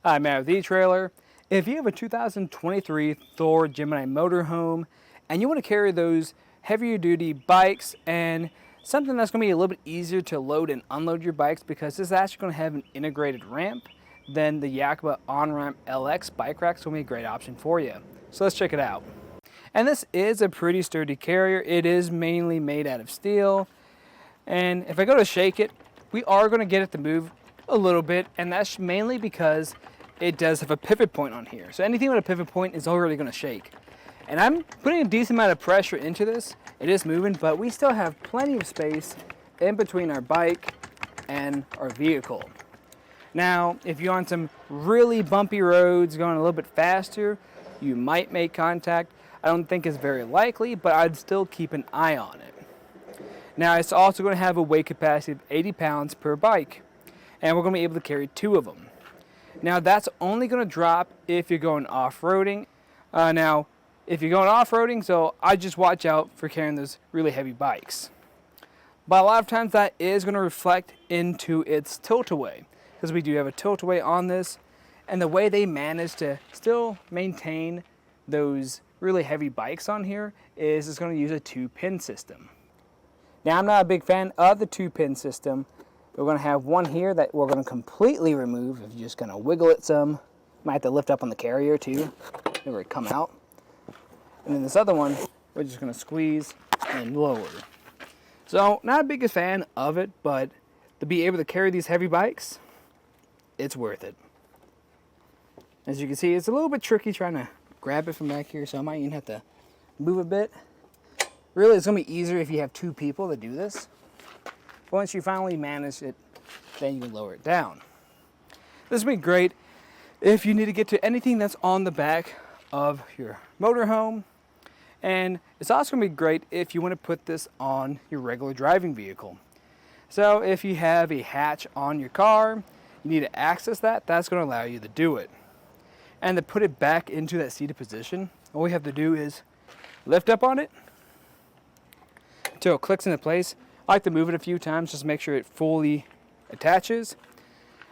Hi, Matt with eTrailer. If you have a 2023 Thor Gemini Motorhome and you want to carry those heavier duty bikes and something that's going to be a little bit easier to load and unload your bikes, because this is actually going to have an integrated ramp, then the Yakima OnRamp LX bike rack is going to be a great option for you. So let's check it out. And this is a pretty sturdy carrier. It is mainly made out of steel. And if I go to shake it, we are going to get it to move a little bit, and that's mainly because it does have a pivot point on here. So anything with a pivot point is already going to shake. And I'm putting a decent amount of pressure into this. It is moving, but we still have plenty of space in between our bike and our vehicle. Now, if you're on some really bumpy roads going a little bit faster, you might make contact. I don't think it's very likely, but I'd still keep an eye on it. Now, it's also going to have a weight capacity of 80 pounds per bike, and we're going to be able to carry 2 of them. Now, that's only going to drop if you're going off-roading. Now, if you're going off-roading, so I just watch out for carrying those really heavy bikes. But a lot of times that is going to reflect into its tilt-away, because we do have a tilt-away on this, and the way they manage to still maintain those really heavy bikes on here is it's going to use a 2-pin system. Now, I'm not a big fan of the 2-pin system. We're going to have one here that we're going to completely remove. If you're just going to wiggle it some, might have to lift up on the carrier too, it will come out. And then this other one, we're just going to squeeze and lower. So, not a biggest fan of it, but to be able to carry these heavy bikes, it's worth it. As you can see, it's a little bit tricky trying to grab it from back here, so I might even have to move a bit. Really, it's going to be easier if you have 2 people to do this. Once you finally manage it, then you can lower it down. This will be great if you need to get to anything that's on the back of your motorhome. And it's also going to be great if you want to put this on your regular driving vehicle. So if you have a hatch on your car, you need to access that, that's going to allow you to do it. And to put it back into that seated position, all we have to do is lift up on it until it clicks into place. I like to move it a few times just to make sure it fully attaches.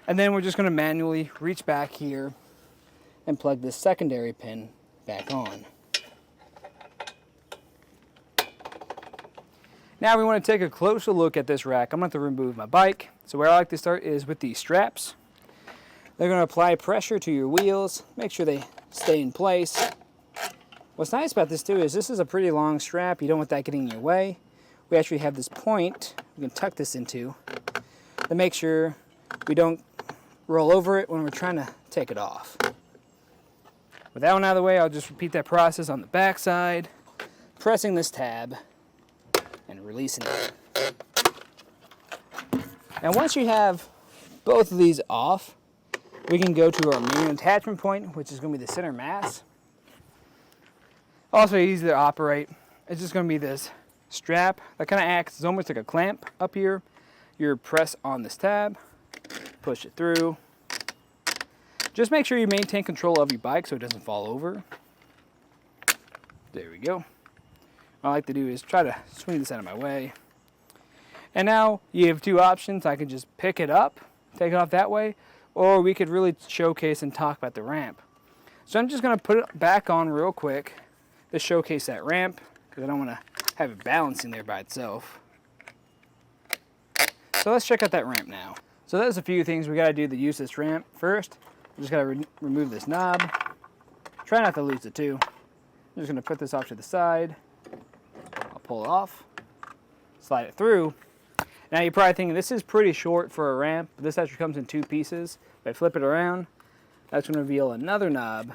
And then we're just going to manually reach back here and plug this secondary pin back on. Now we want to take a closer look at this rack. I'm going to have to remove my bike. So where I like to start is with these straps. They're going to apply pressure to your wheels, make sure they stay in place. What's nice about this too is this is a pretty long strap. You don't want that getting in your way. We actually have this point we can tuck this into to make sure we don't roll over it when we're trying to take it off. With that one out of the way, I'll just repeat that process on the back side, pressing this tab and releasing it. And once you have both of these off, we can go to our main attachment point, which is going to be the center mass. Also easy to operate. It's just going to be this strap that kind of acts as almost like a clamp up here. You press on this tab, push it through. Just make sure you maintain control of your bike so it doesn't fall over. There we go. What I like to do is try to swing this out of my way. And now you have 2 options. I can just pick it up, take it off that way, or we could really showcase and talk about the ramp. So I'm just going to put it back on real quick to showcase that ramp, because I don't want to have it balancing there by itself. So let's check out that ramp now. So there's a few things we got to do to use this ramp. First, we just got to remove this knob. Try not to lose it too. I'm just going to put this off to the side. I'll pull it off, slide it through. Now you're probably thinking this is pretty short for a ramp, but this actually comes in 2 pieces. If I flip it around, that's going to reveal another knob.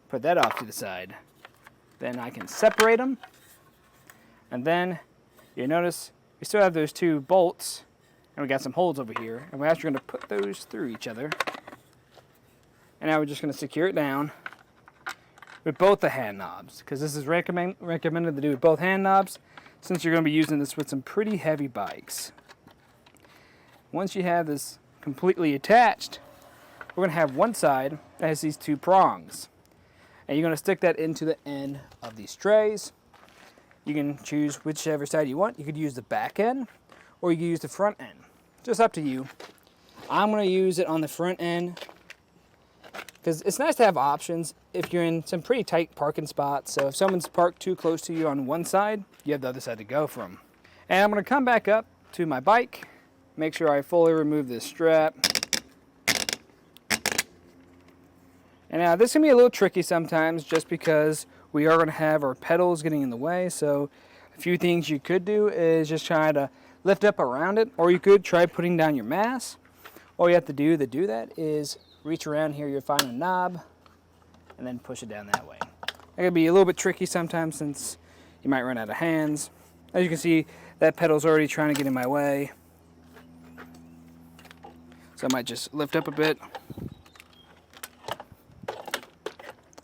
Put that off to the side. Then I can separate them. And then you notice we still have those 2 bolts, and we got some holes over here, and we're actually going to put those through each other. And now we're just going to secure it down with both the hand knobs, because this is recommended to do with both hand knobs, since you're going to be using this with some pretty heavy bikes. Once you have this completely attached, we're going to have one side that has these 2 prongs. And you're going to stick that into the end of these trays. You can choose whichever side you want. You could use the back end, or you can use the front end. Just up to you. I'm going to use it on the front end because it's nice to have options if you're in some pretty tight parking spots. So if someone's parked too close to you on one side, you have the other side to go from. And I'm going to come back up to my bike, make sure I fully remove this strap. And now this can be a little tricky sometimes just because we are going to have our pedals getting in the way. So a few things you could do is just try to lift up around it, or you could try putting down your mass. All you have to do that is reach around here, you'll find a knob, and then push it down that way. That can be a little bit tricky sometimes since you might run out of hands. As you can see, that pedal's already trying to get in my way. So I might just lift up a bit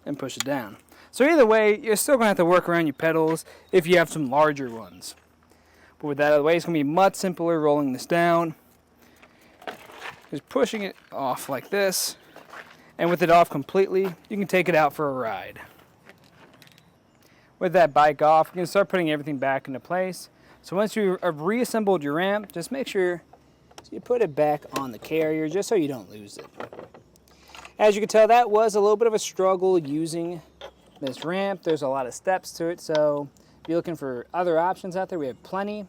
and push it down. So either way, you're still going to have to work around your pedals if you have some larger ones. But with that out of the way, it's going to be much simpler rolling this down. Just pushing it off like this. And with it off completely, you can take it out for a ride. With that bike off, you can start putting everything back into place. So once you have reassembled your ramp, just make sure you put it back on the carrier just so you don't lose it. As you can tell, that was a little bit of a struggle using this ramp. There's a lot of steps to it, so if you're looking for other options out there, we have plenty.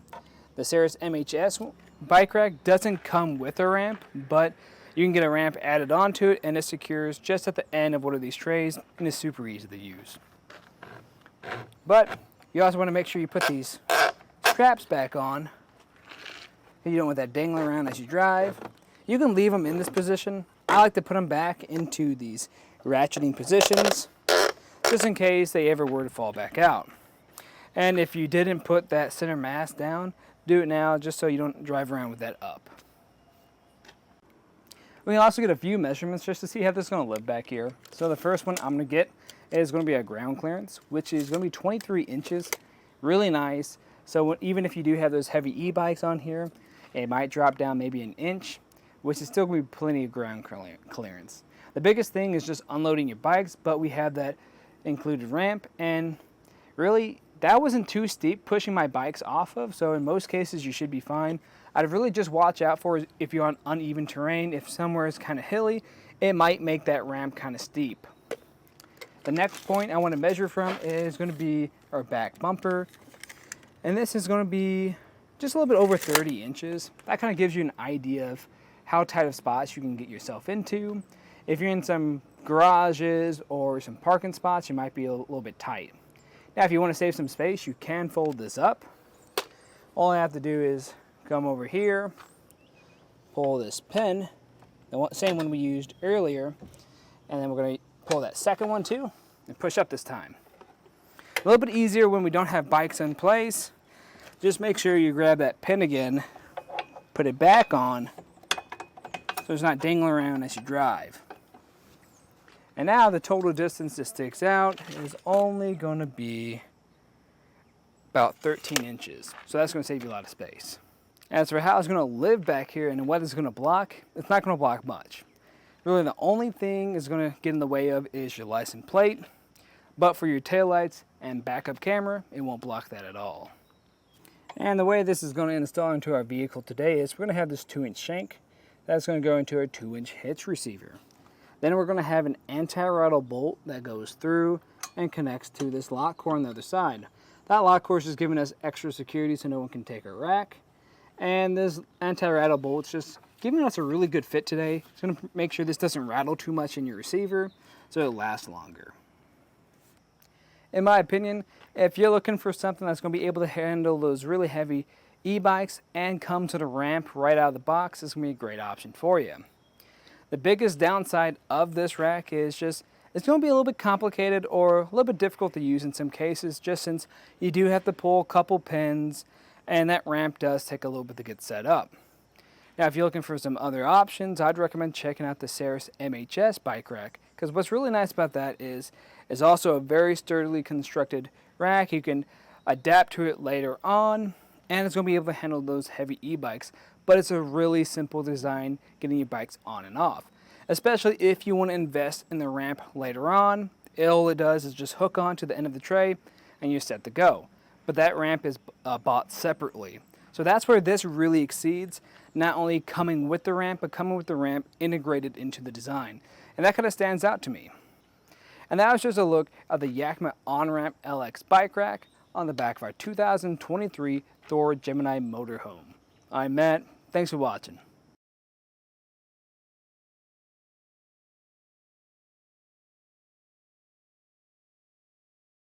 The Saris MHS bike rack doesn't come with a ramp, but you can get a ramp added onto it, and it secures just at the end of one of these trays, and it's super easy to use. But you also want to make sure you put these straps back on. You don't want that dangling around as you drive. You can leave them in this position. I like to put them back into these ratcheting positions just in case they ever were to fall back out. And if you didn't put that center mass down, do it now just so you don't drive around with that up. We can also get a few measurements just to see how this is going to live back here. So the first one I'm going to get is going to be a ground clearance, which is going to be 23 inches. Really nice. So even if you do have those heavy e-bikes on here, it might drop down maybe an inch, which is still going to be plenty of ground clearance. The biggest thing is just unloading your bikes, but we have that included ramp, and really that wasn't too steep pushing my bikes off of, so in most cases you should be fine. I'd really just watch out for if you're on uneven terrain. If somewhere is kind of hilly, it might make that ramp kind of steep. The next point I want to measure from is going to be our back bumper, and this is going to be just a little bit over 30 inches. That kind of gives you an idea of how tight of spots you can get yourself into. If you're in some garages or some parking spots, you might be a little bit tight. Now, if you want to save some space, you can fold this up. All I have to do is come over here, pull this pin, the same one we used earlier, and then we're going to pull that second one too, and push up this time. A little bit easier when we don't have bikes in place. Just make sure you grab that pin again, put it back on, so it's not dangling around as you drive. And now the total distance that sticks out is only going to be about 13 inches. So that's going to save you a lot of space. As for how it's going to live back here and what it's going to block, it's not going to block much. Really the only thing it's going to get in the way of is your license plate. But for your taillights and backup camera, it won't block that at all. And the way this is going to install into our vehicle today is we're going to have this 2-inch shank. That's going to go into a 2-inch hitch receiver. Then we're going to have an anti-rattle bolt that goes through and connects to this lock core on the other side. That lock core is just giving us extra security so no one can take our rack. And this anti-rattle bolt's just giving us a really good fit today. It's going to make sure this doesn't rattle too much in your receiver so it'll last longer. In my opinion, if you're looking for something that's going to be able to handle those really heavy e-bikes and come to the ramp right out of the box, it's going to be a great option for you. The biggest downside of this rack is just it's going to be a little bit complicated or a little bit difficult to use in some cases, just since you do have to pull a couple pins and that ramp does take a little bit to get set up. Now, if you're looking for some other options, I'd recommend checking out the Saris MHS bike rack, because what's really nice about that is also a very sturdily constructed rack. You can adapt to it later on, and it's going to be able to handle those heavy e-bikes, but it's a really simple design getting your bikes on and off, especially if you want to invest in the ramp later on. All it does is just hook on to the end of the tray and you're set to go. But that ramp is bought separately. So that's where this really exceeds, not only coming with the ramp, but coming with the ramp integrated into the design. And that kind of stands out to me. And that was just a look at the Yakima OnRamp LX bike rack on the back of our 2023 Thor Gemini Motorhome. I'm Matt. Thanks for watching.